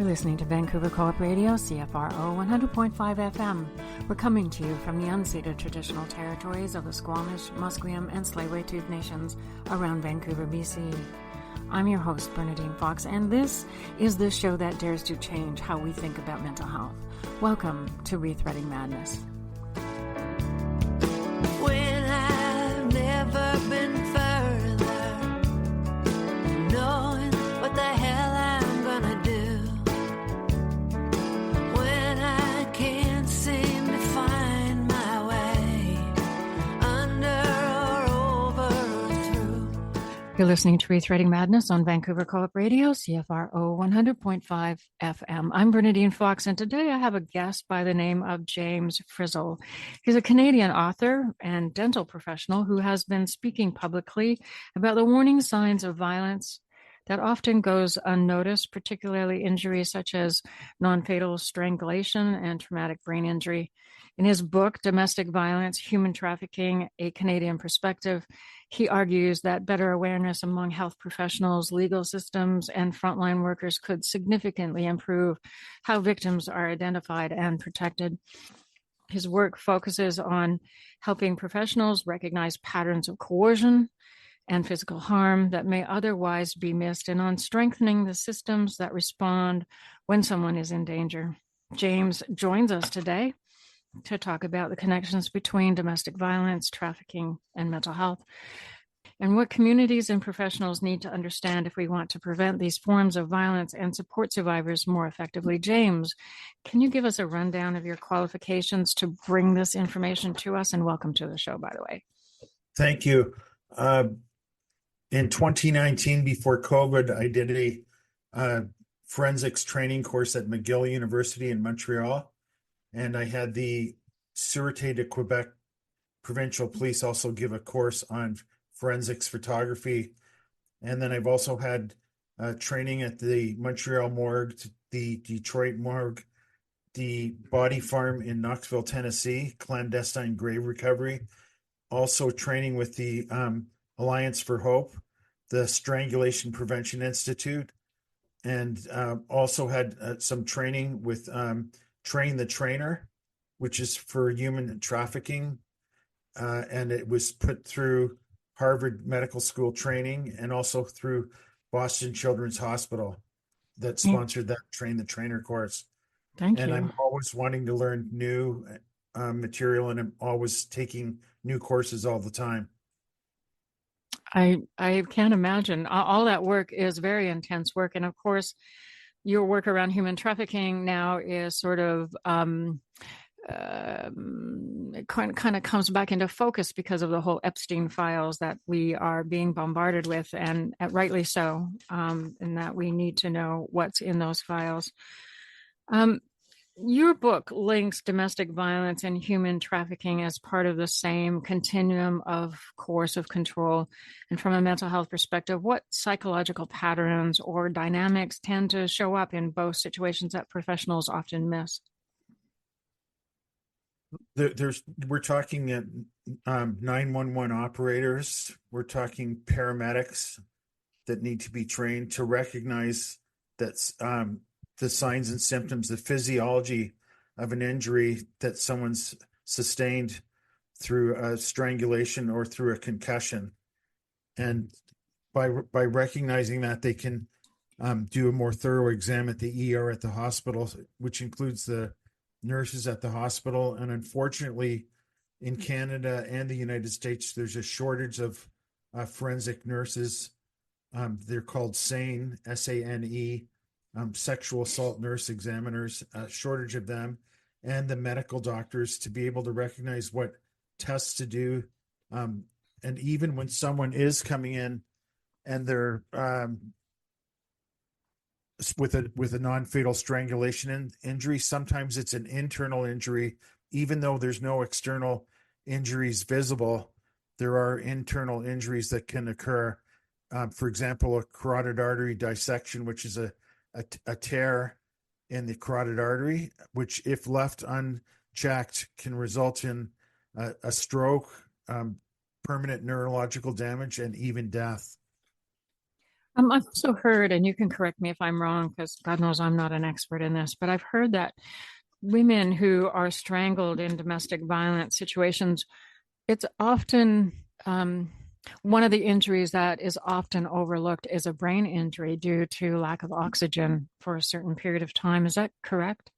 You're listening to Vancouver Co-op Radio, CFRO 100.5 FM. We're coming to you from the unceded traditional territories of the Squamish, Musqueam, and Tsleil-Waututh nations around Vancouver, BC. I'm your host, Bernadine Fox, and this is the show that dares to change how we think about mental health. Welcome to Rethreading Madness. When I've never been further from knowing what the hell I'm gonna do. When I can't seem to find my way under or over or through. You're listening to Rethreading Madness on Vancouver Co-op Radio, CFRO 100.5 FM. I'm Bernadine Fox, and today I have a guest by the name of James Frizzel. He's a Canadian author and dental professional who has been speaking publicly about the warning signs of violence that often goes unnoticed, particularly injuries such as non-fatal strangulation and traumatic brain injury. In his book, Domestic Violence, Human Trafficking, A Canadian Perspective, he argues that better awareness among health professionals, legal systems, and frontline workers could significantly improve how victims are identified and protected. His work focuses on helping professionals recognize patterns of coercion and physical harm that may otherwise be missed, and on strengthening the systems that respond when someone is in danger. James joins us today to talk about the connections between domestic violence, trafficking, and mental health, and what communities and professionals need to understand if we want to prevent these forms of violence and support survivors more effectively. James, can you give us a rundown of your qualifications to bring this information to us? And welcome to the show, by the way. Thank you. In 2019, before COVID, I did a forensics training course at McGill University in Montreal, and I had the Sûreté du Québec provincial police also give a course on forensics photography. And then I've also had training at the Montreal morgue, the Detroit morgue, the body farm in Knoxville, Tennessee, clandestine grave recovery, also training with the Alliance for Hope, the Strangulation Prevention Institute, and also had some training with Train the Trainer, which is for human trafficking. And it was put through Harvard Medical School training and also through Boston Children's Hospital that sponsored that Train the Trainer course. Thank you. And I'm always wanting to learn new material, and I'm always taking new courses all the time. I can't imagine. All that work is very intense work. And of course, your work around human trafficking now is sort of it kind of comes back into focus because of the whole Epstein files that we are being bombarded with, and rightly so, and that we need to know what's in those files. Your book links domestic violence and human trafficking as part of the same continuum of coercive control. And from a mental health perspective, what psychological patterns or dynamics tend to show up in both situations that professionals often miss? We're talking at 911 operators. We're talking paramedics that need to be trained to recognize that the signs and symptoms, the physiology of an injury that someone's sustained through a strangulation or through a concussion. And by recognizing that, they can do a more thorough exam at the ER at the hospital, which includes the nurses at the hospital. And unfortunately, in Canada and the United States, there's a shortage of forensic nurses. They're called SANE, SANE, sexual assault nurse examiners, shortage of them, and the medical doctors to be able to recognize what tests to do. And even when someone is coming in and they're with a non-fatal strangulation injury, sometimes it's an internal injury, even though there's no external injuries visible. There are internal injuries that can occur. For example, a carotid artery dissection, which is a tear in the carotid artery, which, if left unchecked, can result in a stroke, permanent neurological damage, and even death. I've also heard, and you can correct me if I'm wrong, because God knows I'm not an expert in this, but I've heard that women who are strangled in domestic violence situations, it's often one of the injuries that is often overlooked is a brain injury due to lack of oxygen for a certain period of time. Is that correct?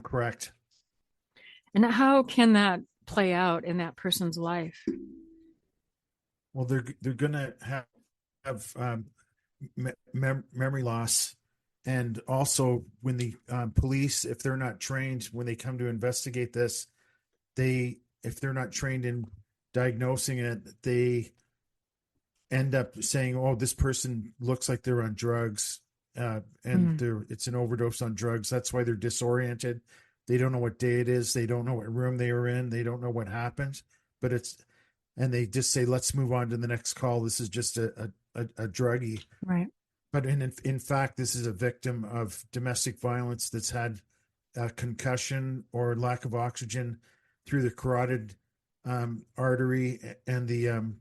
Correct. And how can that play out in that person's life? Well, they're gonna have memory loss, and also when the police, if they're not trained, when they come to investigate this, if they're not trained in diagnosing it, they end up saying, "Oh, this person looks like they're on drugs, and it's an overdose on drugs." That's why they're disoriented. They don't know what day it is. They don't know what room they were in. They don't know what happened. And they just say, "Let's move on to the next call. This is just a druggie." Right. But in fact, this is a victim of domestic violence that's had a concussion or lack of oxygen through the carotid artery, and the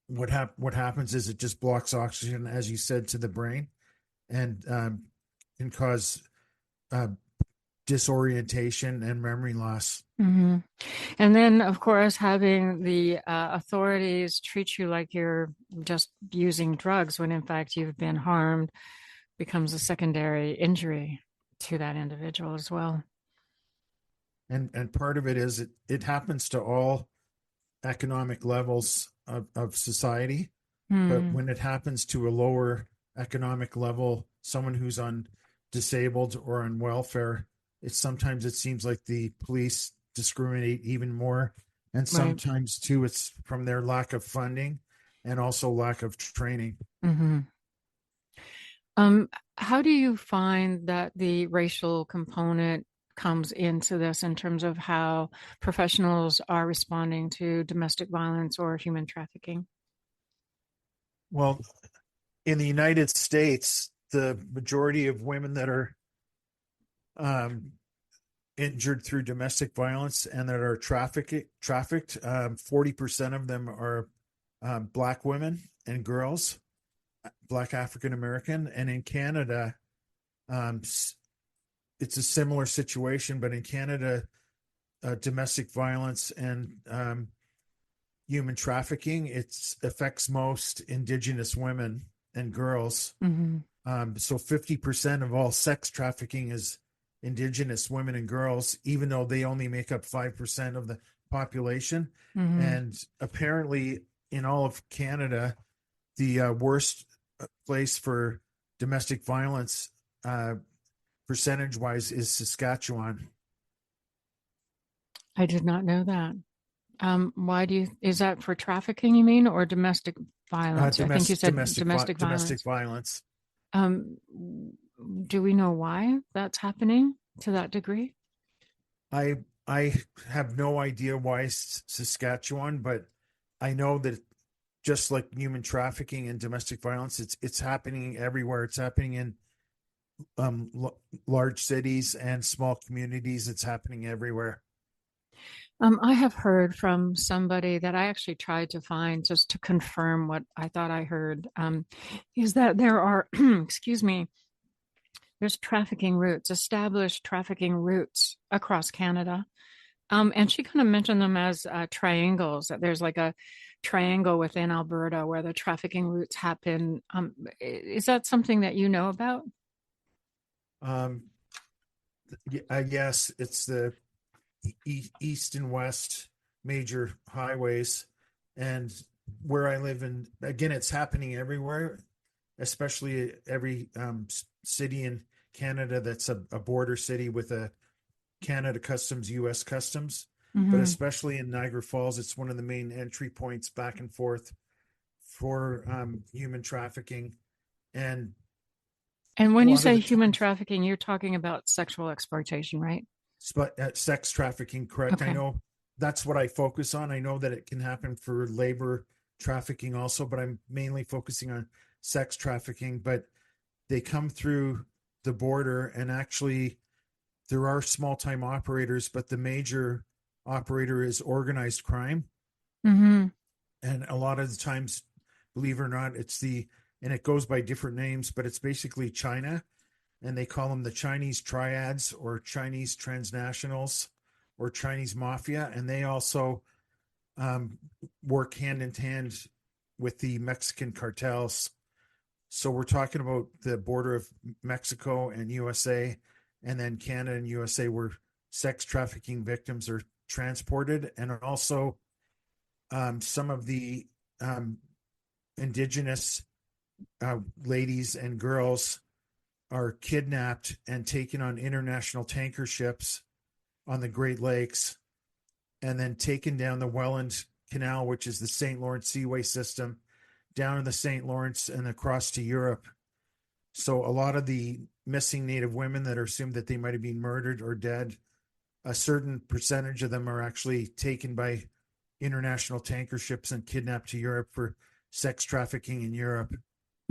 what happens is it just blocks oxygen, as you said, to the brain, and can cause disorientation and memory loss. Mm-hmm. And then, of course, having the authorities treat you like you're just using drugs when in fact you've been harmed becomes a secondary injury to that individual as well. And part of it is it happens to all economic levels of society, but when it happens to a lower economic level, someone who's on disabled or on welfare, sometimes it seems like the police discriminate even more, and sometimes too it's from their lack of funding and also lack of training. Mm-hmm. How do you find that the racial component comes into this in terms of how professionals are responding to domestic violence or human trafficking? Well, in the United States, the majority of women that are injured through domestic violence and that are trafficked, 40% of them are Black women and girls, Black African American. And in Canada, it's a similar situation, but in Canada, domestic violence and human trafficking, it affects most Indigenous women and girls. So 50% of all sex trafficking is Indigenous women and girls, even though they only make up 5% of the population. And apparently in all of Canada, the worst place for domestic violence percentage wise is Saskatchewan. I did not know that. Is that for trafficking, you mean, or domestic violence? I think you said domestic violence. Domestic violence. Do we know why that's happening to that degree? I have no idea why Saskatchewan, but I know that just like human trafficking and domestic violence, it's happening everywhere. It's happening in large cities and small communities. It's happening everywhere. I have heard from somebody that I actually tried to find just to confirm what I thought I heard, is that there are, excuse me, there's established trafficking routes across Canada. And she kind of mentioned them as triangles, that there's like a triangle within Alberta where the trafficking routes happen. Is that something that you know about? Yes, it's the east and west major highways, and where I live in, again, it's happening everywhere, especially every city in Canada that's a border city with a Canada customs, US customs, but especially in Niagara Falls, it's one of the main entry points back and forth for human trafficking. And when you say human trafficking, you're talking about sexual exploitation, right? Sex trafficking, correct. Okay. I know that's what I focus on. I know that it can happen for labor trafficking also, but I'm mainly focusing on sex trafficking. But they come through the border, and actually there are small time operators, but the major operator is organized crime. And a lot of the times believe it or not. And it goes by different names, but it's basically China, and they call them the Chinese triads or Chinese transnationals or Chinese mafia. And they also work hand in hand with the Mexican cartels. So we're talking about the border of Mexico and USA, and then Canada and USA, where sex trafficking victims are transported. And also some of the Indigenous ladies and girls are kidnapped and taken on international tanker ships on the Great Lakes, and then taken down the Welland Canal, which is the St. Lawrence Seaway system, down in the St. Lawrence and across to Europe. So a lot of the missing Native women that are assumed that they might have been murdered or dead, a certain percentage of them are actually taken by international tanker ships and kidnapped to Europe for sex trafficking in Europe.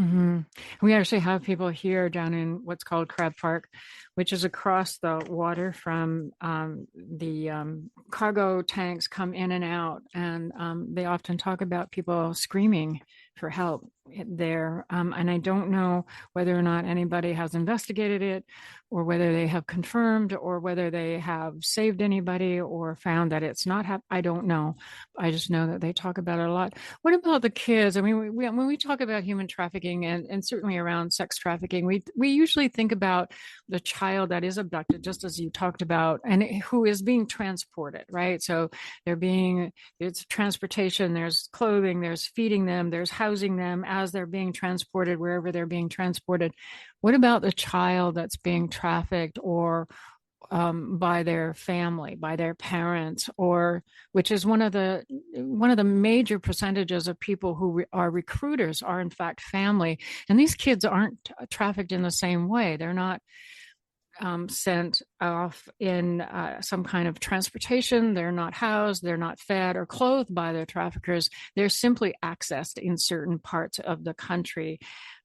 Mm-hmm. We actually have people here down in what's called Crab Park, which is across the water from the cargo tanks come in and out. And they often talk about people screaming for help there. And I don't know whether or not anybody has investigated it, or whether they have confirmed, or whether they have saved anybody or found that it's not I don't know. I just know that they talk about it a lot. What about the kids? I mean, when we talk about human trafficking and certainly around sex trafficking, we usually think about the child that is abducted, just as you talked about, and who is being transported, right? So it's transportation, there's clothing, there's feeding them, there's housing them as they're being transported, wherever they're being transported. What about the child that's being trafficked, or by their family, by their parents, or which is one of the major percentages of people who are recruiters are in fact family, and these kids aren't trafficked in the same way. They're not sent off in some kind of transportation. They're not housed, they're not fed or clothed by their traffickers. They're simply accessed in certain parts of the country.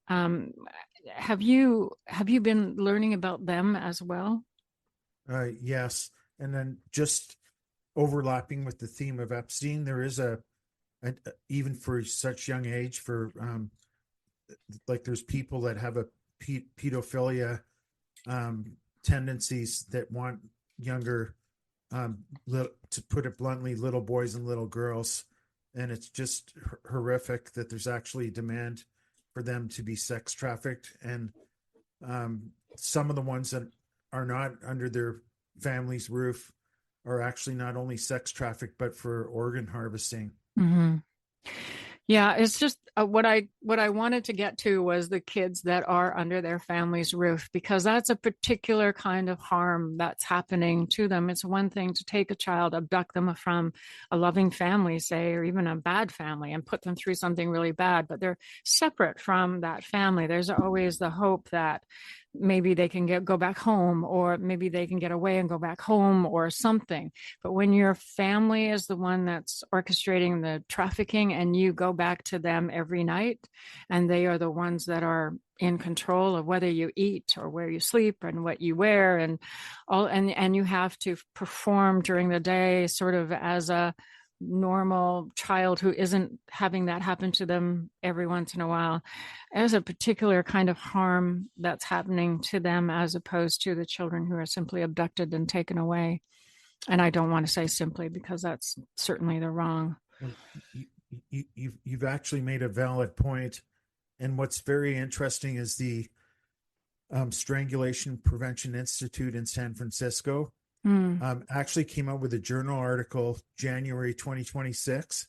Have you been learning about them as well? Yes. And then just overlapping with the theme of Epstein, there is a even for such young age, for like there's people that have a pedophilia tendencies that want younger, to put it bluntly, little boys and little girls. And it's just horrific that there's actually demand for them to be sex trafficked. And some of the ones that are not under their family's roof are actually not only sex trafficked, but for organ harvesting. Mm-hmm. Yeah, it's just what I wanted to get to was the kids that are under their family's roof, because that's a particular kind of harm that's happening to them. It's one thing to take a child, abduct them from a loving family, say, or even a bad family, and put them through something really bad, but they're separate from that family. There's always the hope that maybe they can go back home, or maybe they can get away and go back home or something. But when your family is the one that's orchestrating the trafficking, and you go back to them every night, and they are the ones that are in control of whether you eat or where you sleep and what you wear and all, and you have to perform during the day sort of as a normal child who isn't having that happen to them every once in a while, as a particular kind of harm that's happening to them, as opposed to the children who are simply abducted and taken away. And I don't want to say simply, because that's certainly the wrong. Well, you've actually made a valid point. And what's very interesting is the Strangulation Prevention Institute in San Francisco actually came out with a journal article January 2026,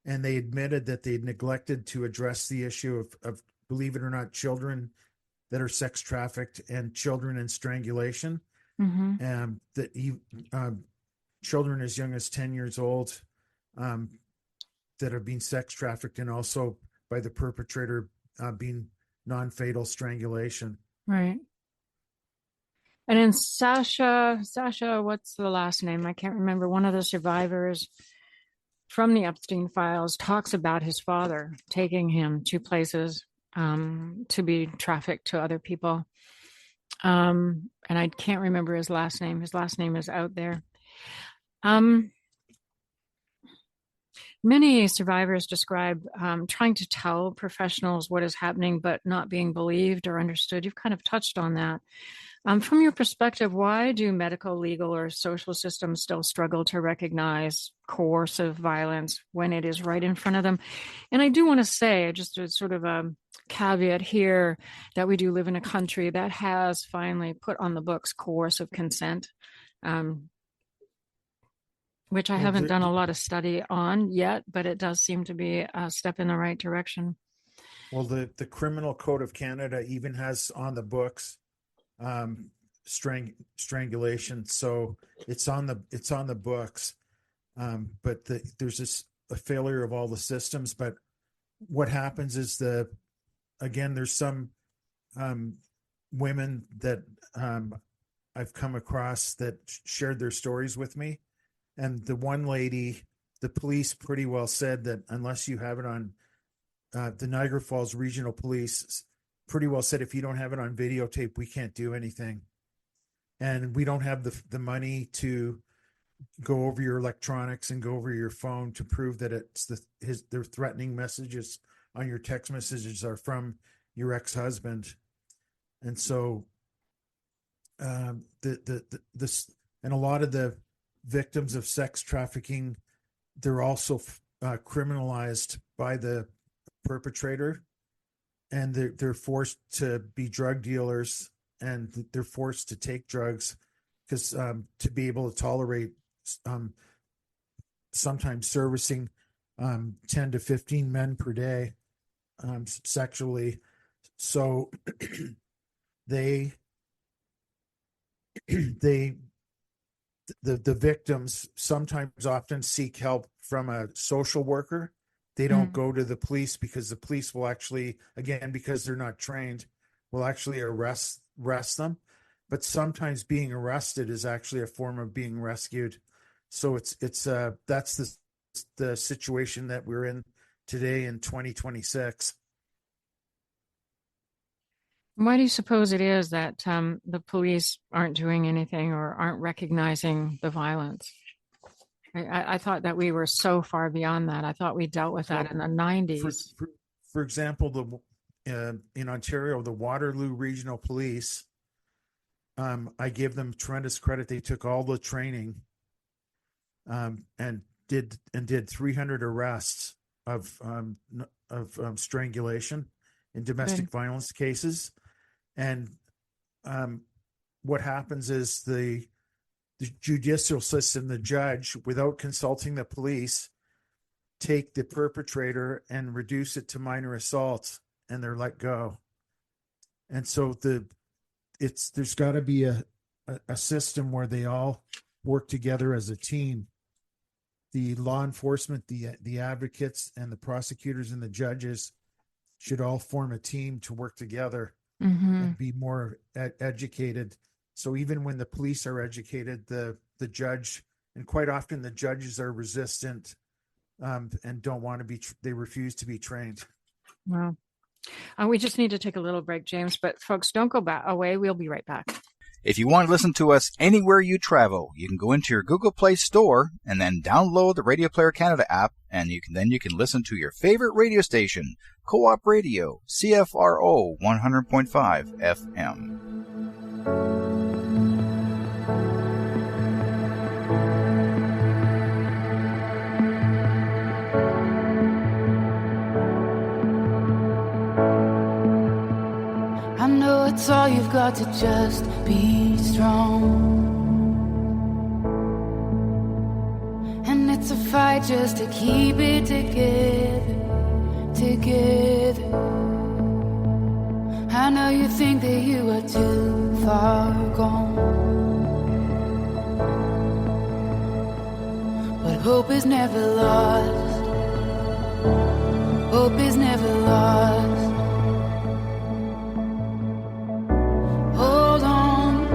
and they admitted that they'd neglected to address the issue of believe it or not, children that are sex trafficked and children in strangulation. Mm-hmm. Children as young as 10 years old that have been sex trafficked, and also by the perpetrator being non-fatal strangulation. Right. And then Sasha, what's the last name? I can't remember. One of the survivors from the Epstein files talks about his father taking him to places to be trafficked to other people. And I can't remember his last name. His last name is out there. Many survivors describe trying to tell professionals what is happening, but not being believed or understood. You've kind of touched on that. From your perspective, why do medical, legal, or social systems still struggle to recognize coercive violence when it is right in front of them? And I do want to say, just a sort of a caveat here, that we do live in a country that has finally put on the books coercive consent, which I haven't done a lot of study on yet, but it does seem to be a step in the right direction. Well, the Criminal Code of Canada even has on the books strangulation, so it's on the books, but there's a failure of all the systems. But what happens is there's some women that I've come across that shared their stories with me, and the one lady, the police pretty well said that unless you have it on the Niagara Falls Regional Police pretty well said, if you don't have it on videotape, we can't do anything. And we don't have the money to go over your electronics and go over your phone to prove that it's their threatening messages on your text messages are from your ex-husband. And so and a lot of the victims of sex trafficking, they're also criminalized by the perpetrator, and they're forced to be drug dealers, and they're forced to take drugs because to be able to tolerate sometimes servicing 10 to 15 men per day sexually. So the victims sometimes often seek help from a social worker. They don't go to the police because the police will actually, again, because they're not trained, will actually arrest them. But sometimes being arrested is actually a form of being rescued. So that's the situation that we're in today in 2026. Why do you suppose it is that the police aren't doing anything or aren't recognizing the violence? I thought that we were so far beyond that. I thought we dealt with that in the 90s. For example, in Ontario, the Waterloo Regional Police, I give them tremendous credit. They took all the training and did 300 arrests of strangulation in domestic violence cases. And what happens is the judicial system, the judge, without consulting the police, take the perpetrator and reduce it to minor assault, and they're let go. And so there's got to be a system where they all work together as a team. The law enforcement, the advocates, and the prosecutors and the judges should all form a team to work together and be more educated. So even when the police are educated, the judge, and quite often the judges are resistant and don't want to be, they refuse to be trained. Wow. We just need to take a little break, James, but folks, don't go away. We'll be right back. If you want to listen to us anywhere you travel, you can go into your Google Play Store and then download the Radio Player Canada app, and you can listen to your favorite radio station, Co-op Radio, CFRO 100.5 FM. I know it's all you've got to just be strong. And it's a fight just to keep it together. I know you think that you are too far gone, but hope is never lost. Hope is never lost. Hold on,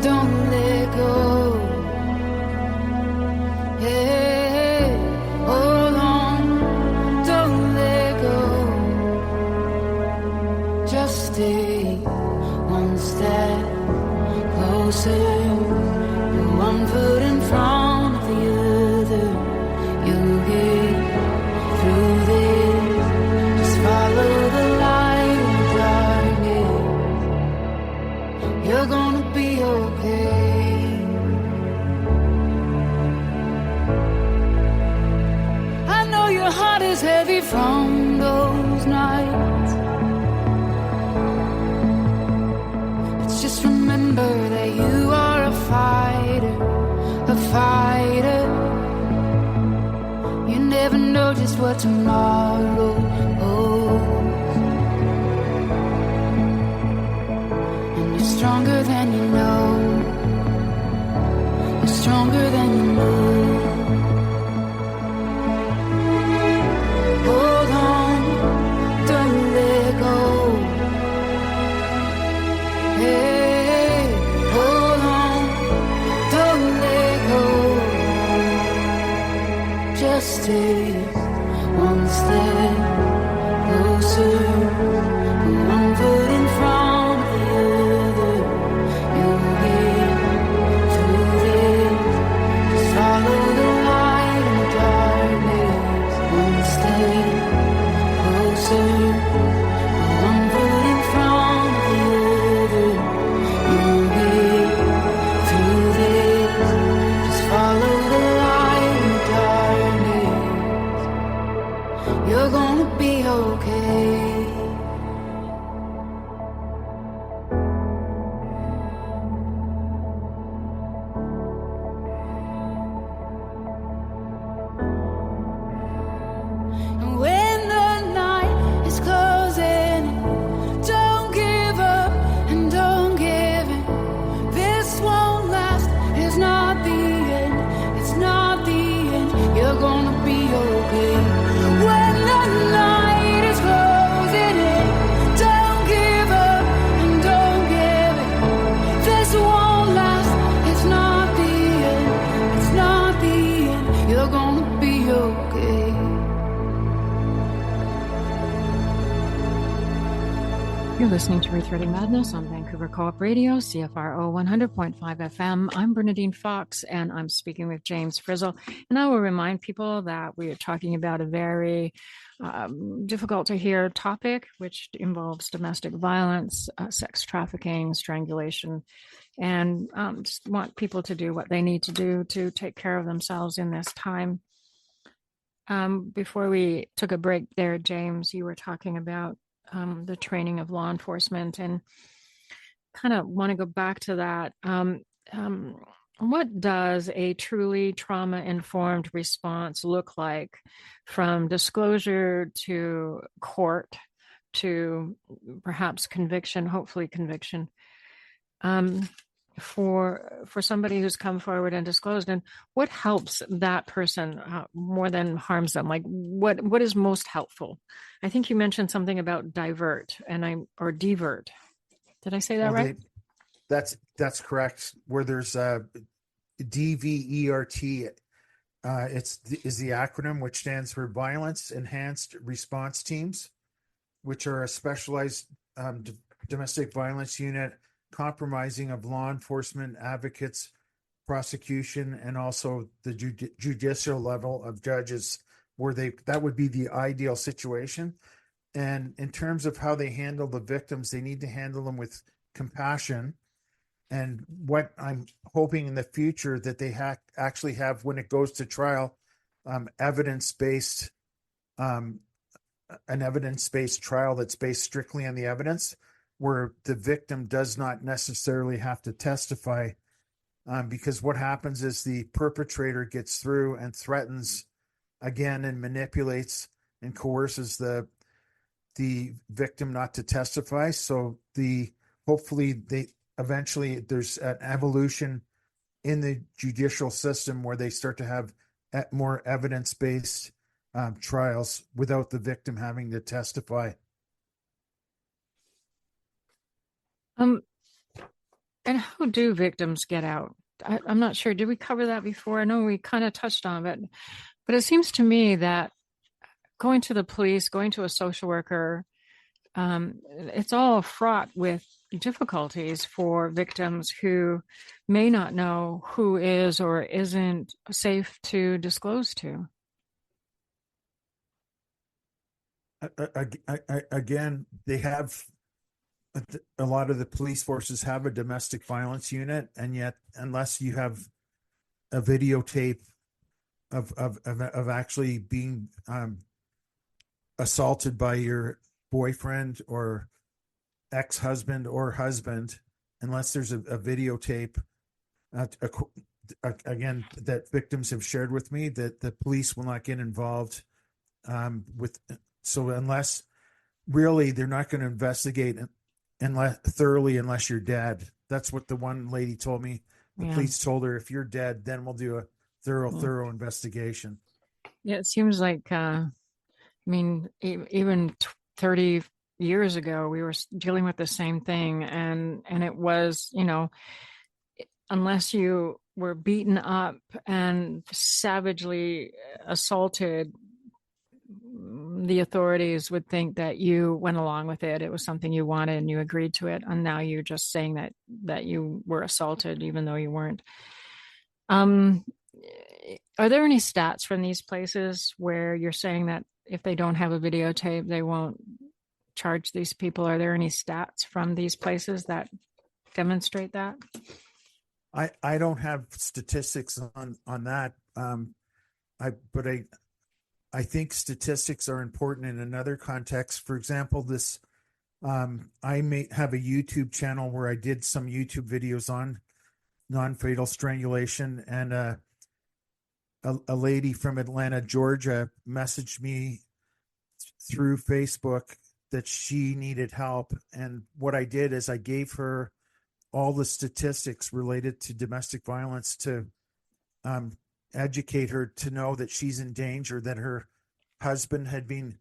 don't let go. Hey, hold on, don't let go. Just stay one step closer. One foot in front of the other. You'll get what tomorrow holds. And you're stronger than you know. You're stronger than you know. Hold on, don't let go. Hey, hold on, don't let go. Just take one step closer, one foot in front of the other. You'll get through this. Just follow the light in the darkness. One step closer, one foot in front of the other. You'll get through this. Just follow the light in the darkness. You're gonna be okay. And when the night is closing, don't give up and don't give in. This won't last, it's not the end, it's not the end. You're gonna be okay. When the night is closing in, don't give up and don't give in. This won't last, it's not the end, it's not the end. You're gonna be okay. You're listening to Rethreading Madness on Vancouver Co-op Radio, CFRO 100.5 FM. I'm Bernadine Fox, and I'm speaking with James Frizzel. And I will remind people that we are talking about a very difficult to hear topic, which involves domestic violence, sex trafficking, strangulation, and just want people to do what they need to do to take care of themselves in this time. Before we took a break there, James, you were talking about the training of law enforcement, and kind of want to go back to that. What does a truly trauma-informed response look like, from disclosure to court to perhaps conviction, hopefully conviction, for somebody who's come forward and disclosed, and what helps that person more than harms them? Like what is most helpful? I think you mentioned something about divert or divert. Did I say that right? That's correct. Where there's DVERT, is the acronym, which stands for Violence Enhanced Response Teams, which are a specialized domestic violence unit comprising of law enforcement, advocates, prosecution, and also the judicial level of judges, where that would be the ideal situation. And in terms of how they handle the victims, they need to handle them with compassion. And what I'm hoping in the future that they actually have, when it goes to trial, evidence-based, an evidence-based trial that's based strictly on the evidence, where the victim does not necessarily have to testify, because what happens is the perpetrator gets through and threatens again and manipulates and coerces the victim not to testify. So hopefully eventually there's an evolution in the judicial system where they start to have more evidence-based trials without the victim having to testify. And how do victims get out? I'm not sure. Did we cover that before? I know we kind of touched on it, but it seems to me that going to the police, going to a social worker, it's all fraught with difficulties for victims who may not know who is or isn't safe to disclose to. Again, they have a lot of the police forces have a domestic violence unit, and yet unless you have a videotape of actually being assaulted by your boyfriend or ex-husband or husband, unless there's a videotape, again, that victims have shared with me, that the police will not get involved So unless really they're not going to investigate thoroughly unless you're dead. That's what the one lady told me. The police told her, if you're dead, then we'll do a thorough investigation. Yeah, it seems like, even 30 years ago, we were dealing with the same thing. And it was, unless you were beaten up and savagely assaulted, the authorities would think that you went along with it. It was something you wanted and you agreed to it. And now you're just saying that you were assaulted, even though you weren't. Are there any stats from these places where you're saying that if they don't have a videotape, they won't charge these people? Are there any stats from these places that demonstrate that? I don't have statistics on that. But I think statistics are important in another context. For example, I may have a YouTube channel where I did some YouTube videos on non-fatal strangulation, and a lady from Atlanta, Georgia, messaged me through Facebook that she needed help. And what I did is I gave her all the statistics related to domestic violence to educate her to know that she's in danger, that her husband had been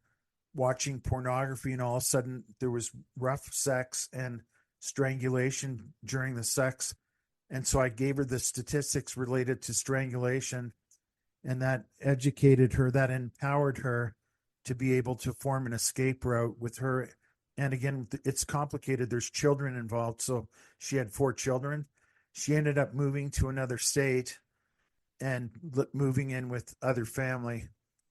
watching pornography and all of a sudden there was rough sex and strangulation during the sex. And so I gave her the statistics related to strangulation, and that educated her, that empowered her to be able to form an escape route with her. And again, it's complicated. There's children involved. So she had 4 children. She ended up moving to another state and moving in with other family.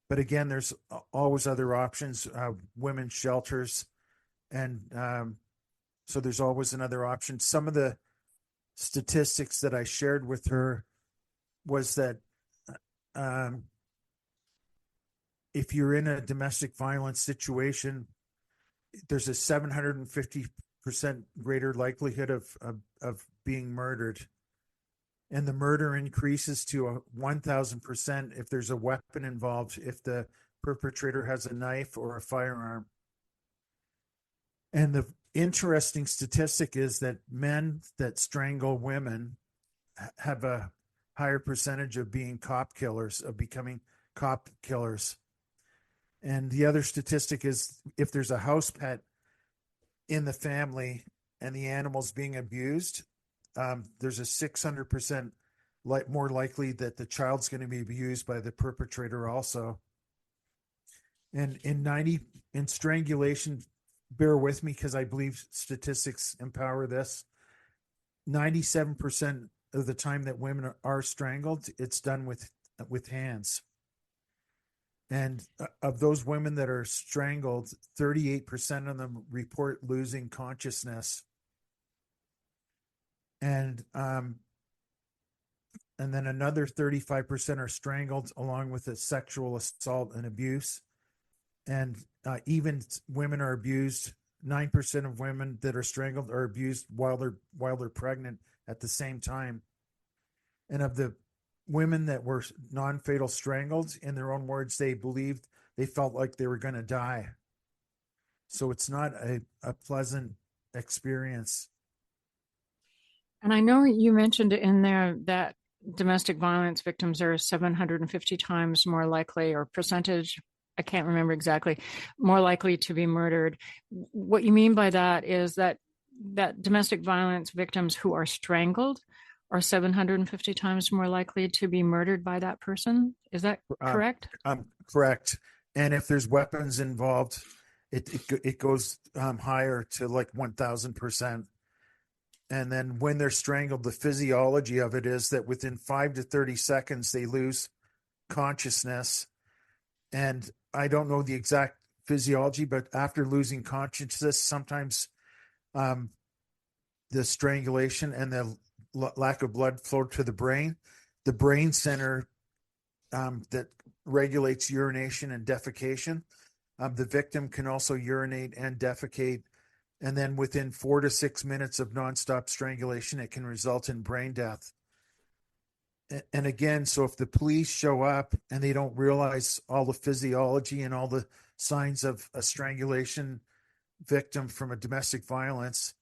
But again, there's always other options, women's shelters. And so there's always another option. Some of the statistics that I shared with her was that if you're in a domestic violence situation, there's a 750% greater likelihood of being murdered. And the murder increases to 1,000% if there's a weapon involved, if the perpetrator has a knife or a firearm. And the interesting statistic is that men that strangle women have a higher percentage of being cop killers, of becoming cop killers. And the other statistic is if there's a house pet in the family and the animal's being abused, there's a 600% more likely that the child's going to be abused by the perpetrator also. And in strangulation, bear with me because I believe statistics empower this. 97% of the time that women are strangled, it's done with hands. And of those women that are strangled, 38% of them report losing consciousness. And then another 35% are strangled along with a sexual assault and abuse. And even women are abused. 9% of women that are strangled are abused while they're pregnant at the same time. And of the women that were non-fatal strangled, in their own words, they felt like they were going to die. So it's not a pleasant experience. And I know you mentioned in there that domestic violence victims are 750 times more likely, or percentage, I can't remember exactly, more likely to be murdered. What you mean by that is that domestic violence victims who are strangled are 750 times more likely to be murdered by that person. Is that correct? Correct. And if there's weapons involved, it goes higher to like 1,000%. And then when they're strangled, the physiology of it is that within 5 to 30 seconds, they lose consciousness. And I don't know the exact physiology, but after losing consciousness, sometimes the strangulation and the lack of blood flow to the brain center that regulates urination and defecation. The victim can also urinate and defecate. And then within 4 to 6 minutes of nonstop strangulation, it can result in brain death. And again, so if the police show up and they don't realize all the physiology and all the signs of a strangulation victim from a domestic violence,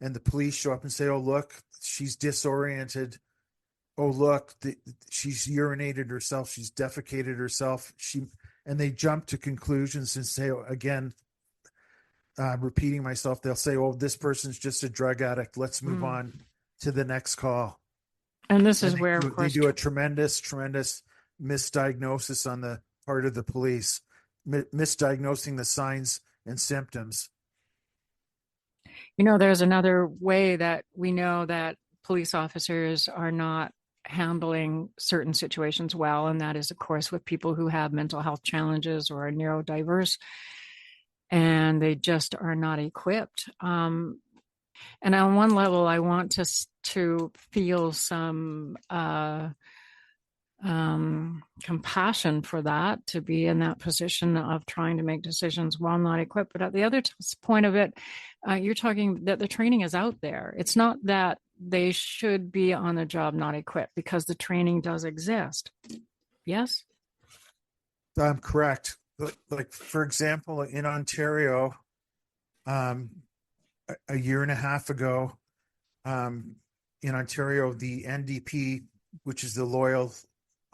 and the police show up and say, oh, look, she's disoriented. Oh, look, she's urinated herself. She's defecated herself. And they jump to conclusions and say, again, repeating myself, they'll say, oh, this person's just a drug addict. Let's move on to the next call. And this is where, of course, they do a tremendous misdiagnosis on the part of the police, misdiagnosing the signs and symptoms. There's another way that we know that police officers are not handling certain situations well, and that is, of course, with people who have mental health challenges or are neurodiverse, and they just are not equipped. And on one level, I want to feel some compassion for that, to be in that position of trying to make decisions while not equipped. But at the other point of it, you're talking that the training is out there. It's not that they should be on the job not equipped, because the training does exist. Yes? Correct. Like, for example, in Ontario, a year and a half ago, in Ontario, the NDP, which is the Loyal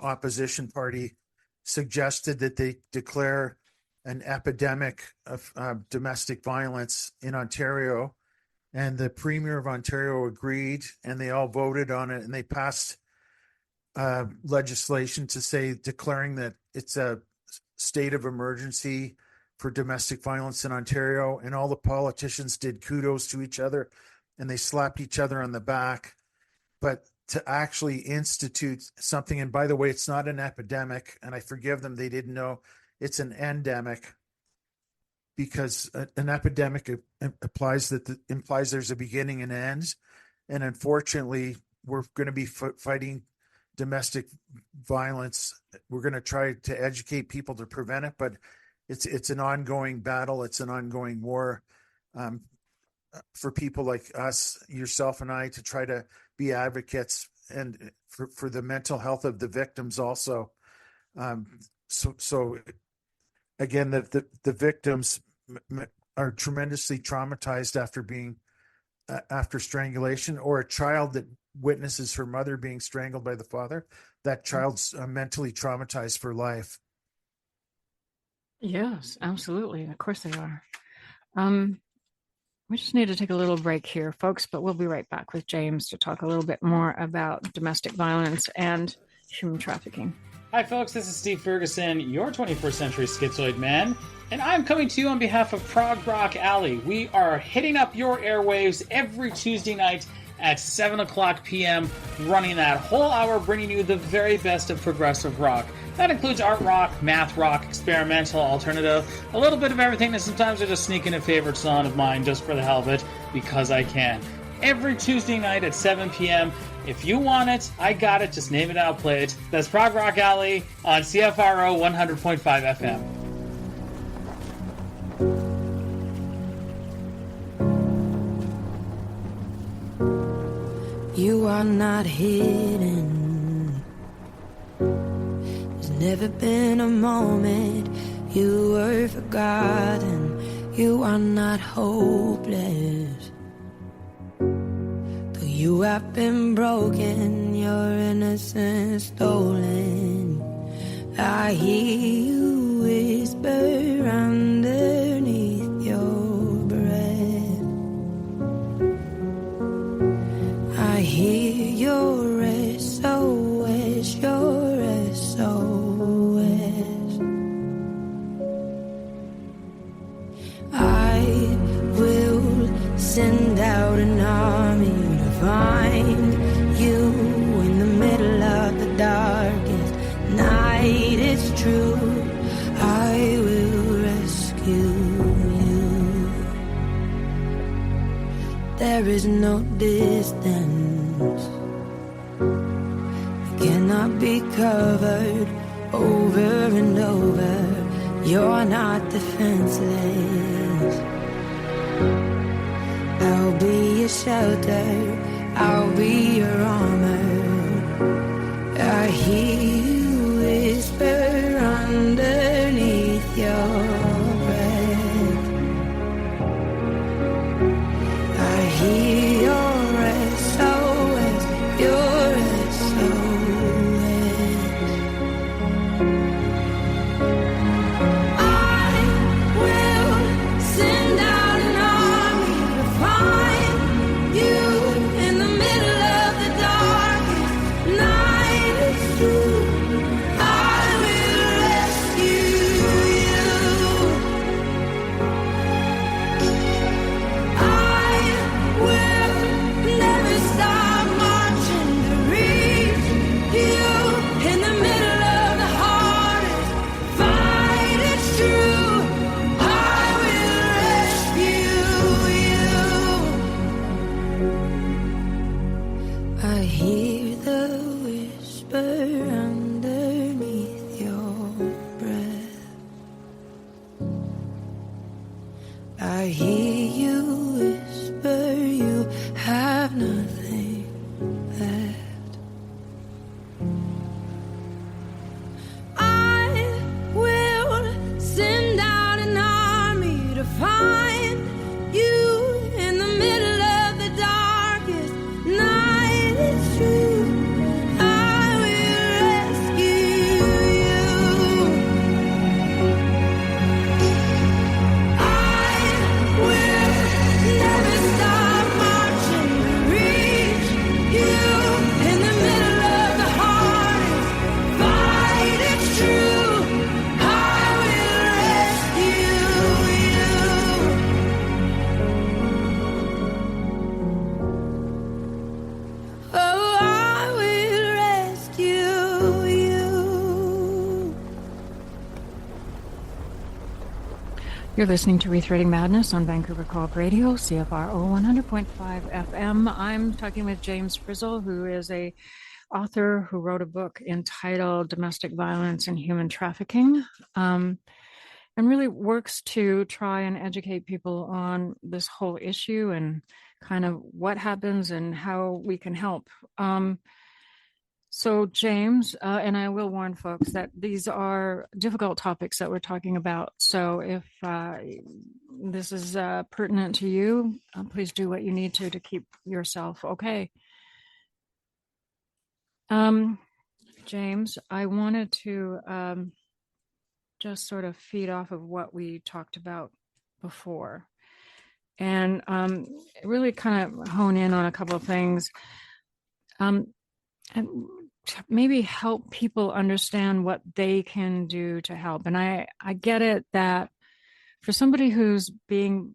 Opposition Party, suggested that they declare an epidemic of domestic violence in Ontario. And the Premier of Ontario agreed, and they all voted on it, and they passed legislation to say, declaring that it's a state of emergency for domestic violence in Ontario. And all the politicians did kudos to each other, and they slapped each other on the back. But to actually institute something, and by the way, it's not an epidemic, and I forgive them, they didn't know, it's an endemic, because an epidemic implies there's a beginning and end. And unfortunately, we're going to be fighting domestic violence. We're going to try to educate people to prevent it, but it's an ongoing battle. It's an ongoing war for people like us, yourself and I, to try to be advocates, and for the mental health of the victims also. So again, the victims are tremendously traumatized after strangulation, or a child that witnesses her mother being strangled by the father. That child's mentally traumatized for life. Yes, absolutely. Of course they are. We just need to take a little break here, folks, but we'll be right back with James to talk a little bit more about domestic violence and human trafficking. Hi, folks. This is Steve Ferguson, your 21st century schizoid man, and I'm coming to you on behalf of Prog Rock Alley. We are hitting up your airwaves every Tuesday night at 7 o'clock p.m., running that whole hour, bringing you the very best of progressive rock. That includes art rock, math rock, experimental, alternative, a little bit of everything, and sometimes I just sneak in a favorite song of mine just for the hell of it, because I can. Every Tuesday night at 7 p.m., if you want it, I got it, just name it, I'll play it. That's Prog Rock Alley on CFRO 100.5 FM. You are not hidden. There's never been a moment you were forgotten. You are not hopeless. Though you have been broken, your innocence stolen. I hear you whisper underneath your breath. I hear your SOS, your SOS. I will send out an army to find you in the middle of the darkest night. It's true, I will rescue you. There is no distance that cannot be covered over and over. You're not defenseless. I'll be your shelter, I'll be your armor. hear you whisper underneath your breath. I hear your SOS, your SOS. I will send out an army to find you in the middle of the darkest night. It's true. I will rescue you. I will never stop marching to reach you in the middle of the hardest fight. It's true. I will rescue you. I hear the whisper underneath your breath. I hear you whisper you have nothing left. I will send out an army to find you in the middle of the darkest night. It's true. I will rescue you. I will never stop marching to reach you in the middle of the hardest fight. It's true. I will rescue you. Oh, I will rescue you. You're listening to Rethreading Madness on Vancouver Co-op Radio, CFRO 100.5 FM. I'm talking with James Frizzel, who is a author who wrote a book entitled Domestic Violence and Human Trafficking, and really works to try and educate people on this whole issue and kind of what happens and how we can help. So James, and I will warn folks that these are difficult topics that we're talking about. So if this is pertinent to you, please do what you need to keep yourself okay. James, I wanted to just sort of feed off of what we talked about before and really kind of hone in on a couple of things. And maybe help people understand what they can do to help. And I get it that for somebody who's being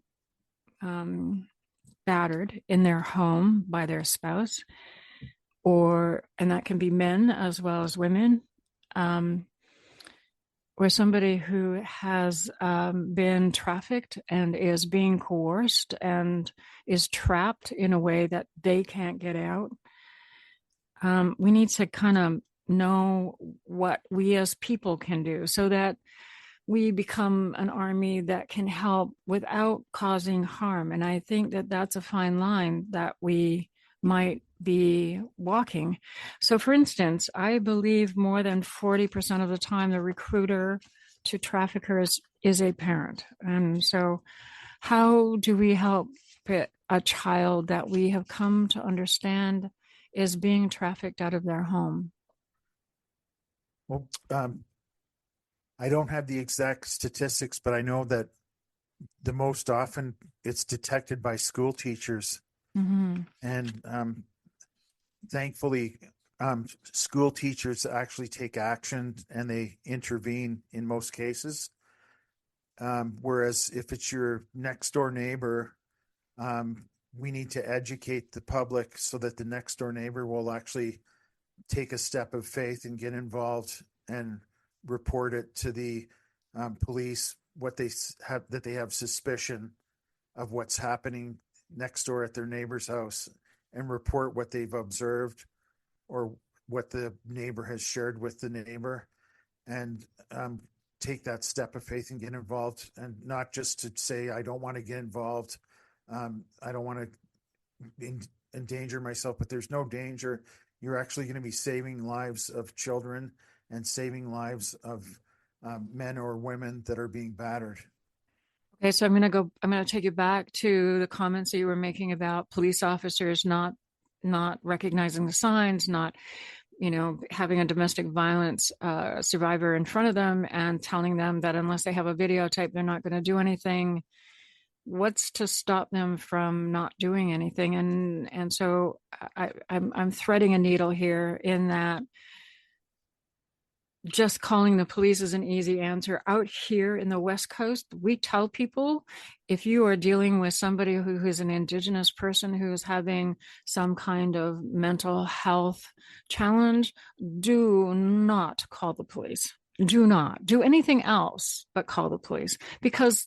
battered in their home by their spouse, and that can be men as well as women, or somebody who has been trafficked and is being coerced and is trapped in a way that they can't get out. We need to kind of know what we as people can do so that we become an army that can help without causing harm. And I think that that's a fine line that we might be walking. So for instance, I believe more than 40% of the time the recruiter to traffickers is a parent. And so how do we help a child that we have come to understand is being trafficked out of their home? Well, I don't have the exact statistics, but I know that the most often it's detected by school teachers. Mm-hmm. And thankfully, school teachers actually take action and they intervene in most cases. Whereas if it's your next door neighbor, we need to educate the public so that the next door neighbor will actually take a step of faith and get involved and report it to the police, what they have, that they have suspicion of what's happening next door at their neighbor's house, and report what they've observed or what the neighbor has shared with the neighbor, and take that step of faith and get involved, and not just to say, I don't want to get involved. I don't want to endanger myself, but there's no danger you're actually going to be saving lives of children and saving lives of men or women that are being battered. Okay, so I'm going to take you back to the comments that you were making about police officers not recognizing the signs, not, having a domestic violence survivor in front of them and telling them that unless they have a videotape, they're not going to do anything. What's to stop them from not doing anything? And so I'm threading a needle here in that just calling the police is an easy answer. Out here in the West Coast, we tell people if you are dealing with somebody who is an Indigenous person who is having some kind of mental health challenge, do not call the police. Do not do anything else but call the police, because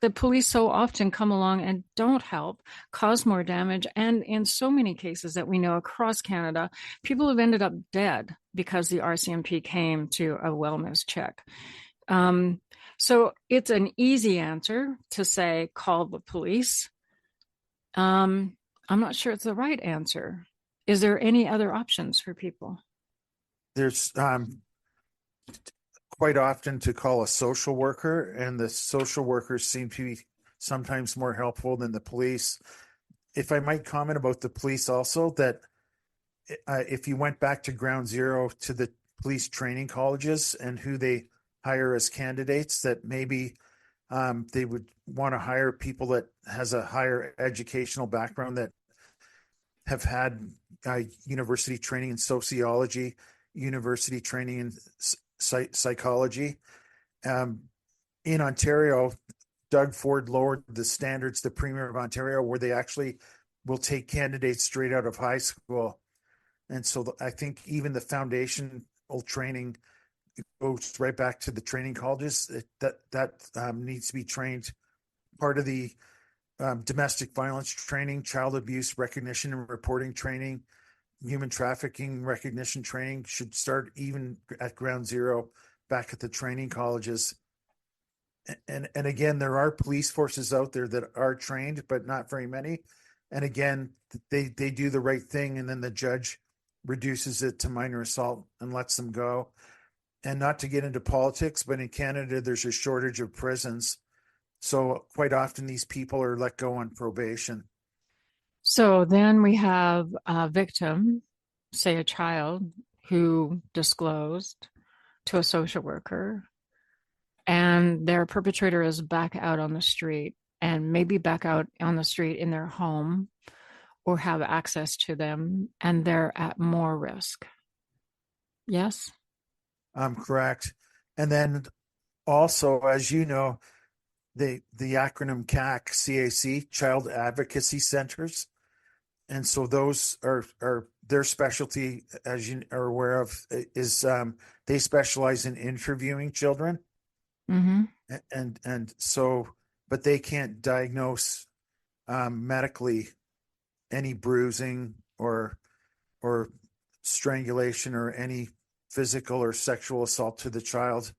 the police so often come along and don't help, cause more damage. And in so many cases that we know across Canada, people have ended up dead because the RCMP came to a wellness check. So it's an easy answer to say, call the police. I'm not sure it's the right answer. Is there any other options for people? There's quite often to call a social worker, and the social workers seem to be sometimes more helpful than the police. If I might comment about the police also, that if you went back to ground zero to the police training colleges and who they hire as candidates, that maybe they would want to hire people that has a higher educational background, that have had university training in sociology, university training in psychology. In Ontario, Doug Ford lowered the standards, the Premier of Ontario, where they actually will take candidates straight out of high school. And so I think even the foundational training goes right back to the training colleges. That needs to be trained. Part of the domestic violence training, child abuse recognition and reporting training, human trafficking recognition training should start even at ground zero, back at the training colleges. And again, there are police forces out there that are trained, but not very many. And again, they do the right thing, and then the judge reduces it to minor assault and lets them go. And not to get into politics, but in Canada, there's a shortage of prisons. So quite often these people are let go on probation. So then we have a victim, say a child, who disclosed to a social worker, and their perpetrator is back out on the street, and maybe back out on the street in their home or have access to them, and they're at more risk. Yes? Correct. And then also, as you know, the acronym CAC, Child Advocacy Centers. And so those are their specialty, as you are aware of, is they specialize in interviewing children. Mm-hmm. And so, but they can't diagnose medically any bruising or strangulation or any physical or sexual assault to the child.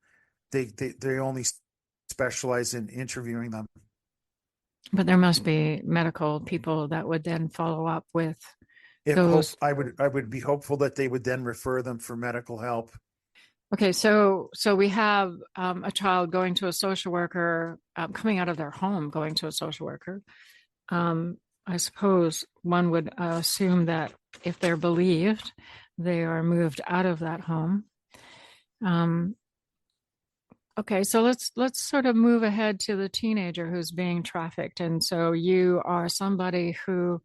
They only specialize in interviewing them. But there must be medical people that would then follow up with I would be hopeful that they would then refer them for medical help. Okay, so we have a child going to a social worker, coming out of their home, going to a social worker. I suppose one would assume that if they're believed, they are moved out of that home. Okay, so let's sort of move ahead to the teenager who's being trafficked. And so you are somebody who,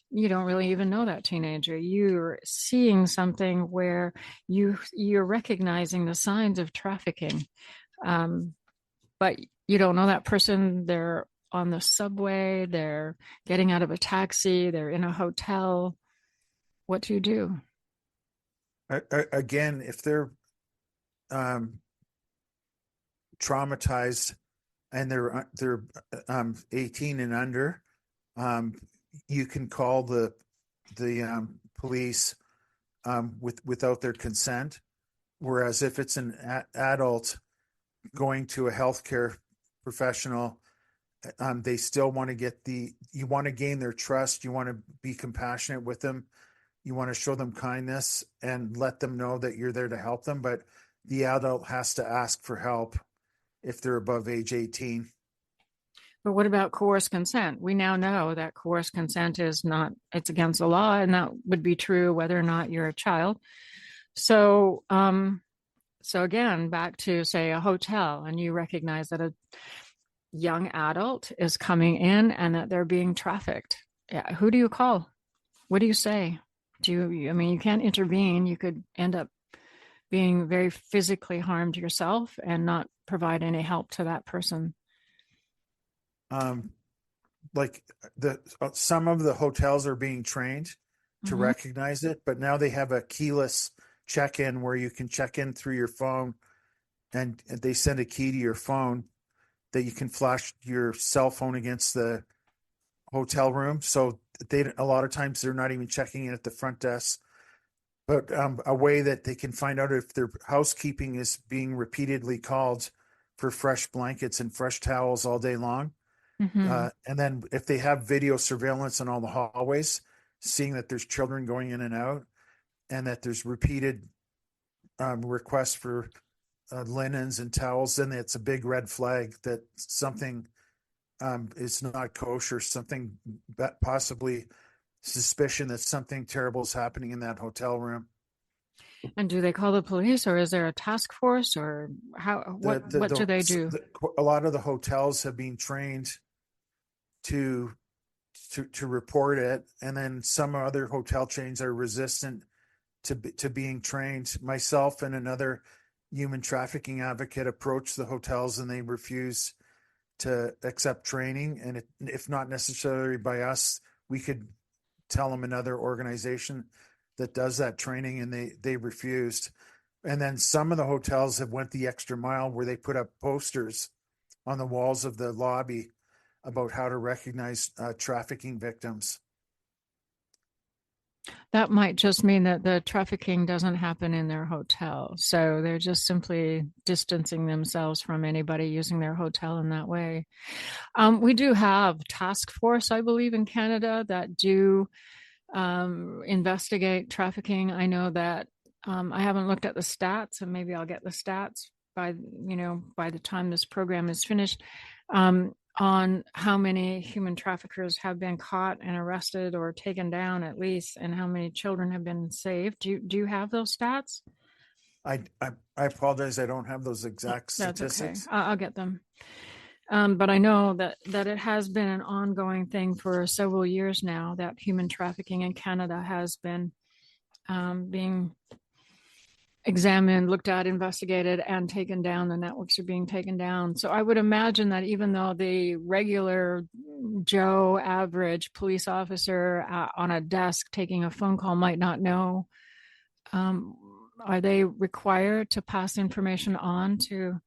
you don't really even know that teenager. You're seeing something where you're recognizing the signs of trafficking, but you don't know that person. They're on the subway, they're getting out of a taxi, they're in a hotel. What do you do? Again, if they're traumatized and they're 18 and under, you can call the police without their consent. Whereas if it's an adult going to a healthcare professional, they still want to you want to gain their trust. You want to be compassionate with them. you want to show them kindness and let them know that you're there to help them, but the adult has to ask for help if they're above age 18. But what about coerced consent? We now know that coerced consent is not, it's against the law, and that would be true whether or not you're a child. So, so again, back to, say, a hotel, and you recognize that a young adult is coming in and that they're being trafficked. Yeah, who do you call? What do you say? I mean, you can't intervene. You could end up being very physically harmed yourself and not provide any help to that person. Like some of the hotels are being trained to recognize it, but now they have a keyless check-in where you can check in through your phone, and they send a key to your phone that you can flash your cell phone against the hotel room. So a lot of times they're not even checking in at the front desk, but a way that they can find out if their housekeeping is being repeatedly called for fresh blankets and fresh towels all day long. And then if they have video surveillance in all the hallways, seeing that there's children going in and out, and that there's repeated requests for linens and towels, then it's a big red flag that something is not kosher, something that possibly suspicion that something terrible is happening in that hotel room. And do they call the police, or is there a task force, or what do they do? A lot of the hotels have been trained to report it, and then some other hotel chains are resistant to being trained. Myself and another human trafficking advocate approached the hotels, and they refuse to accept training. And if not necessarily by us, we could tell them another organization that does that training, and they refused. And then some of the hotels have went the extra mile where they put up posters on the walls of the lobby about how to recognize trafficking victims. That might just mean that the trafficking doesn't happen in their hotel. So they're just simply distancing themselves from anybody using their hotel in that way. We do have task force, I believe, in Canada that do investigate trafficking. I know that I haven't looked at the stats, and maybe I'll get the stats by the time this program is finished, on how many human traffickers have been caught and arrested or taken down, at least, and how many children have been saved. Do you have those stats? I apologize, I don't have those exact statistics. That's okay. I'll get them. But I know that it has been an ongoing thing for several years now, that human trafficking in Canada has been being examined, looked at, investigated, and taken down. The networks are being taken down. So I would imagine that even though the regular Joe average police officer on a desk taking a phone call might not know, are they required to pass information on to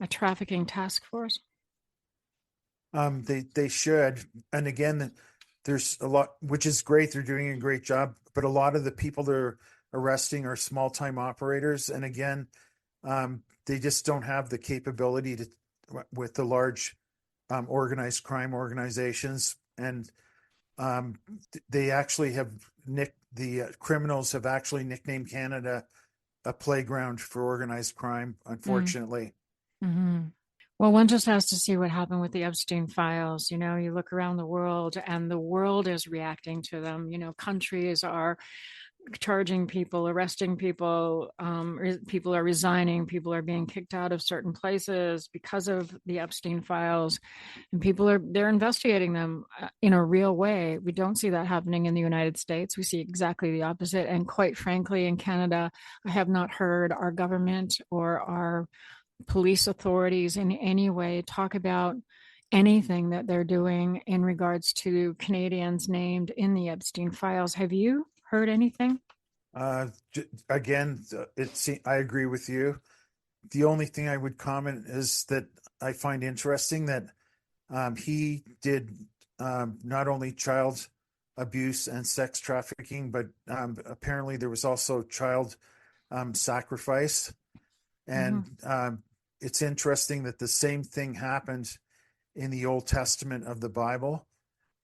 a trafficking task force? They should. And again, there's a lot, which is great. They're doing a great job, but a lot of the people they're arresting are small-time operators. And again, they just don't have the capability with the large organized crime organizations. And they actually have the criminals have actually nicknamed Canada a playground for organized crime, unfortunately. Mm-hmm. Well, one just has to see what happened with the Epstein files. You look around the world, and the world is reacting to them. Countries are charging people, arresting people, people are resigning, people are being kicked out of certain places because of the Epstein files, and they're investigating them in a real way. We don't see that happening in the United States. We see exactly the opposite. And quite frankly, in Canada, I have not heard our government or our police authorities in any way talk about anything that they're doing in regards to Canadians named in the Epstein files. Have you heard anything? Again, I agree with you. The only thing I would comment is that I find interesting that he did not only child abuse and sex trafficking, but apparently there was also child sacrifice. And it's interesting that the same thing happened in the Old Testament of the Bible,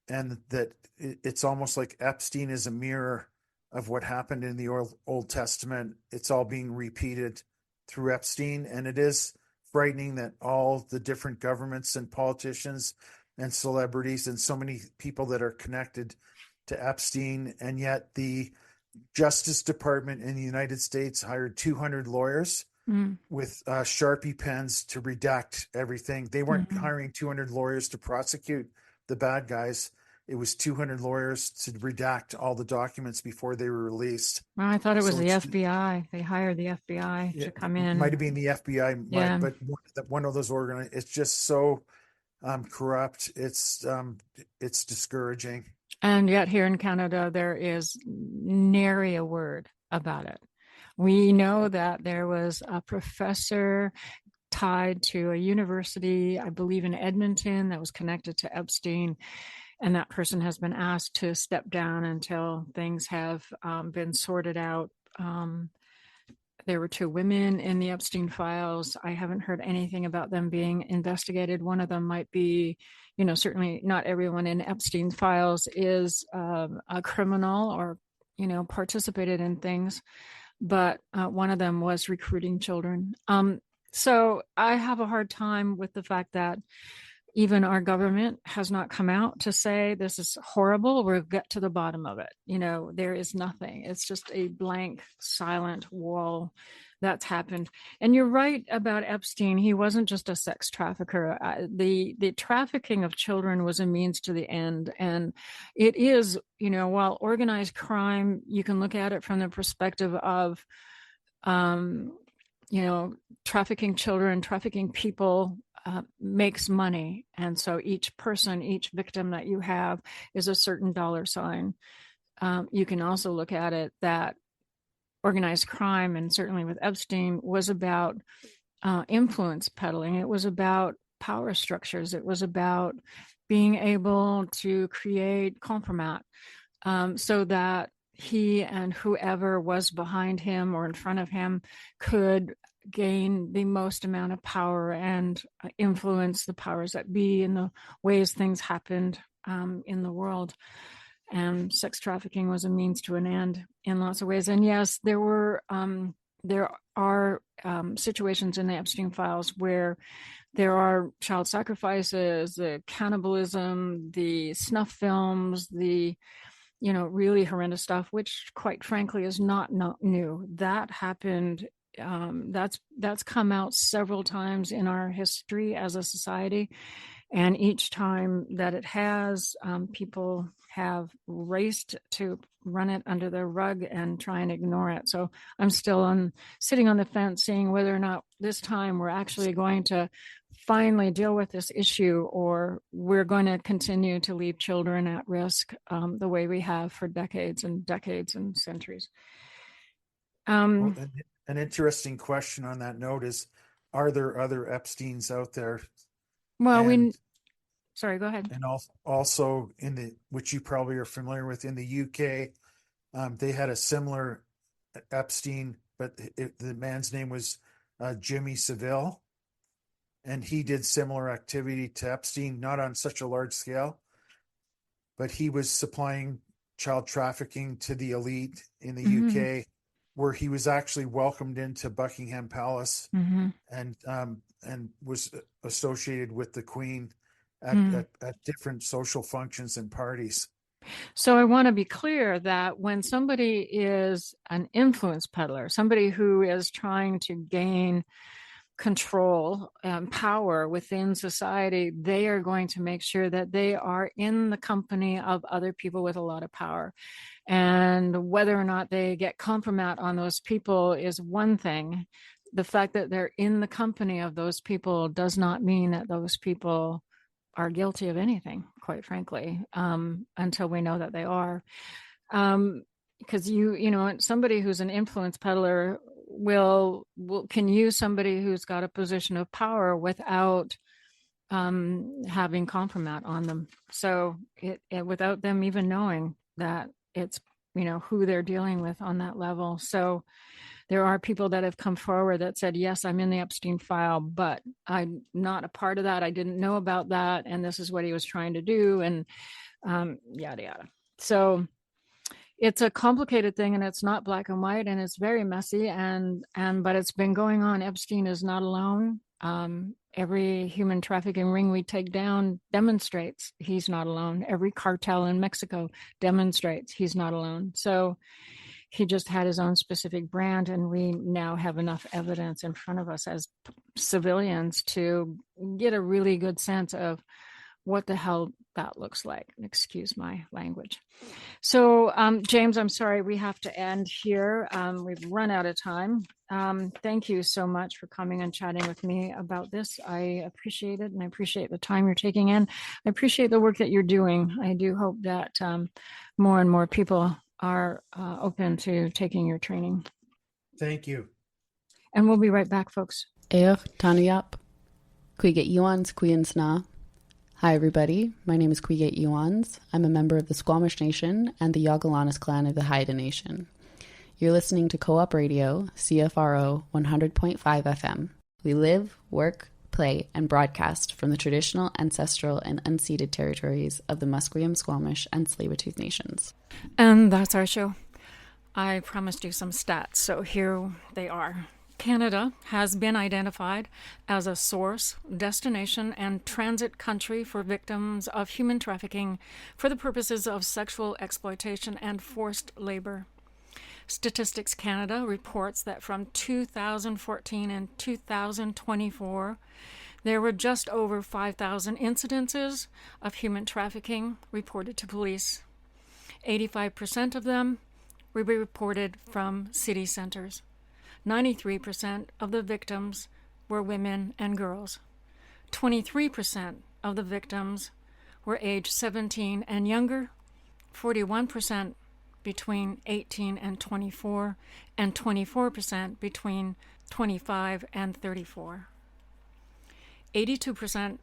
and that it's almost like Epstein is a mirror of what happened in the Old Testament. It's all being repeated through Epstein, and it is frightening that all the different governments and politicians and celebrities and so many people that are connected to Epstein, and yet the Justice Department in the United States hired 200 lawyers with Sharpie pens to redact everything. They weren't hiring 200 lawyers to prosecute the bad guys. It was 200 lawyers to redact all the documents before they were released. Well, I thought it was the FBI. They hired the FBI to come in. Might have been the FBI, but one of those it's just so corrupt. It's discouraging. And yet here in Canada, there is nary a word about it. We know that there was a professor tied to a university, I believe in Edmonton, that was connected to Epstein. And that person has been asked to step down until things have been sorted out. There were 2 women in the Epstein files. I haven't heard anything about them being investigated. One of them might be, certainly not everyone in Epstein files is a criminal or, participated in things. But one of them was recruiting children. So I have a hard time with the fact that even our government has not come out to say this is horrible. We'll get to the bottom of it. There is nothing. It's just a blank, silent wall that's happened. And you're right about Epstein. He wasn't just a sex trafficker. The trafficking of children was a means to the end. And it is, while organized crime, you can look at it from the perspective of, trafficking children, trafficking people, makes money. And so each person, each victim that you have is a certain dollar sign. You can also look at it that organized crime, and certainly with Epstein, was about influence peddling. It was about power structures. It was about being able to create compromat so that he and whoever was behind him or in front of him could gain the most amount of power and influence the powers that be in the ways things happened in the world. And sex trafficking was a means to an end in lots of ways. And yes, there are situations in the Epstein files where there are child sacrifices, the cannibalism, the snuff films, the really horrendous stuff, which quite frankly is not new. That happened. That's come out several times in our history as a society. And each time that it has, people have raced to run it under the rug and try and ignore it. So I'm still sitting on the fence, seeing whether or not this time we're actually going to finally deal with this issue, or we're going to continue to leave children at risk the way we have for decades and decades and centuries. Well, an interesting question on that note is, are there other Epsteins out there? Well, sorry, go ahead. And also which you probably are familiar with, in the UK, they had a similar Epstein, but the man's name was Jimmy Savile. And he did similar activity to Epstein, not on such a large scale, but he was supplying child trafficking to the elite in the UK, where he was actually welcomed into Buckingham Palace and was associated with the Queen at different social functions and parties. So I want to be clear that when somebody is an influence peddler, somebody who is trying to gain control and power within society, they are going to make sure that they are in the company of other people with a lot of power. And whether or not they get compromat on those people is one thing. The fact that they're in the company of those people does not mean that those people are guilty of anything, quite frankly, until we know that they are. Because somebody who's an influence peddler can use somebody who's got a position of power without having compromat on them. So without them even knowing that it's, who they're dealing with on that level. So there are people that have come forward that said, yes, I'm in the Epstein file, but I'm not a part of that. I didn't know about that. And this is what he was trying to do. And yada, yada. So it's a complicated thing, and it's not black and white, and it's very messy, but it's been going on. Epstein is not alone. Every human trafficking ring we take down demonstrates he's not alone. Every cartel in Mexico demonstrates he's not alone. So he just had his own specific brand, and we now have enough evidence in front of us as civilians to get a really good sense of what the hell that looks like. Excuse my language. So, James, I'm sorry, we have to end here. We've run out of time. Thank you so much for coming and chatting with me about this. I appreciate it, and I appreciate the time you're taking in. I appreciate the work that you're doing. I do hope that more and more people are open to taking your training. Thank you. And we'll be right back, folks. Tanuyap. Kuiget Yuans Kuyansna. Hi, everybody. My name is Kuiget Yuans. I'm a member of the Squamish Nation and the Yagalanas clan of the Haida Nation. You're listening to Co-op Radio, CFRO 100.5 FM. We live, work, play, and broadcast from the traditional, ancestral, and unceded territories of the Musqueam, Squamish, and Tsleil-Waututh nations. And that's our show. I promised you some stats, so here they are. Canada has been identified as a source, destination, and transit country for victims of human trafficking for the purposes of sexual exploitation and forced labor. Statistics Canada reports that from 2014 and 2024, there were just over 5,000 incidences of human trafficking reported to police. 85% of them were reported from city centers. 93% of the victims were women and girls. 23% of the victims were age 17 and younger, 41% between 18 and 24, and 24% between 25 and 34. 82%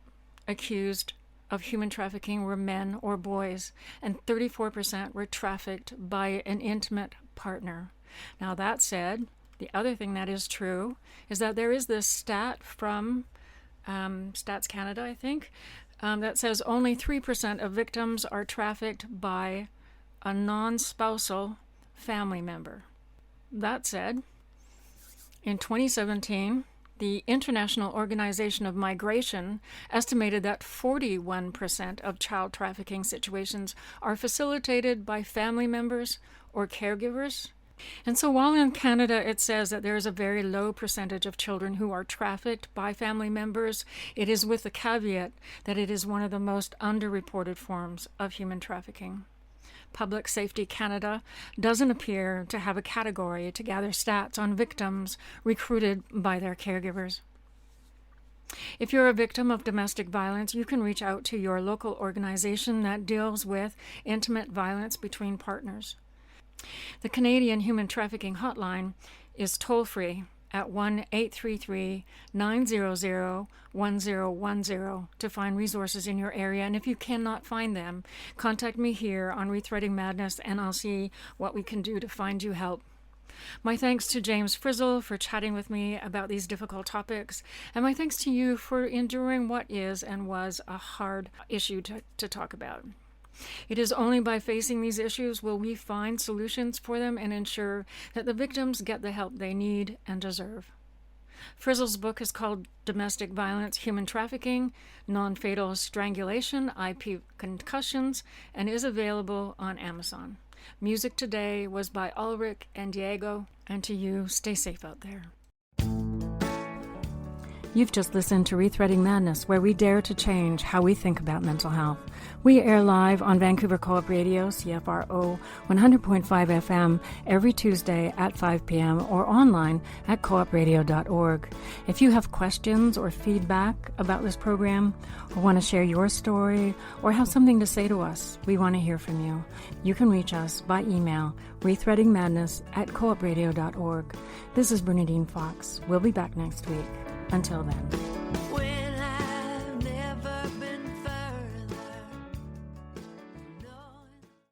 accused of human trafficking were men or boys, and 34% were trafficked by an intimate partner. Now, that said, the other thing that is true is that there is this stat from Stats Canada, I think, that says only 3% of victims are trafficked by a non-spousal family member. That said, in 2017, the International Organization of Migration estimated that 41% of child trafficking situations are facilitated by family members or caregivers. And so while in Canada it says that there is a very low percentage of children who are trafficked by family members, it is with the caveat that it is one of the most underreported forms of human trafficking. Public Safety Canada doesn't appear to have a category to gather stats on victims recruited by their caregivers. If you're a victim of domestic violence, you can reach out to your local organization that deals with intimate violence between partners. The Canadian Human Trafficking Hotline is toll-free at 1-833-900-1010 to find resources in your area. And if you cannot find them, contact me here on Rethreading Madness, and I'll see what we can do to find you help. My thanks to James Frizzel for chatting with me about these difficult topics, and my thanks to you for enduring what is and was a hard issue to talk about. It is only by facing these issues will we find solutions for them and ensure that the victims get the help they need and deserve. Frizzel's book is called Domestic Violence, Human Trafficking, Non-Fatal Strangulation, IP Concussions, and is available on Amazon. Music today was by Ulrich and Diego, and to you, stay safe out there. You've just listened to Rethreading Madness, where we dare to change how we think about mental health. We air live on Vancouver Co-op Radio, CFRO 100.5 FM, every Tuesday at 5 p.m. or online at coopradio.org. If you have questions or feedback about this program, or want to share your story, or have something to say to us, we want to hear from you. You can reach us by email, rethreadingmadness@coopradio.org. This is Bernadine Fox. We'll be back next week. Until then.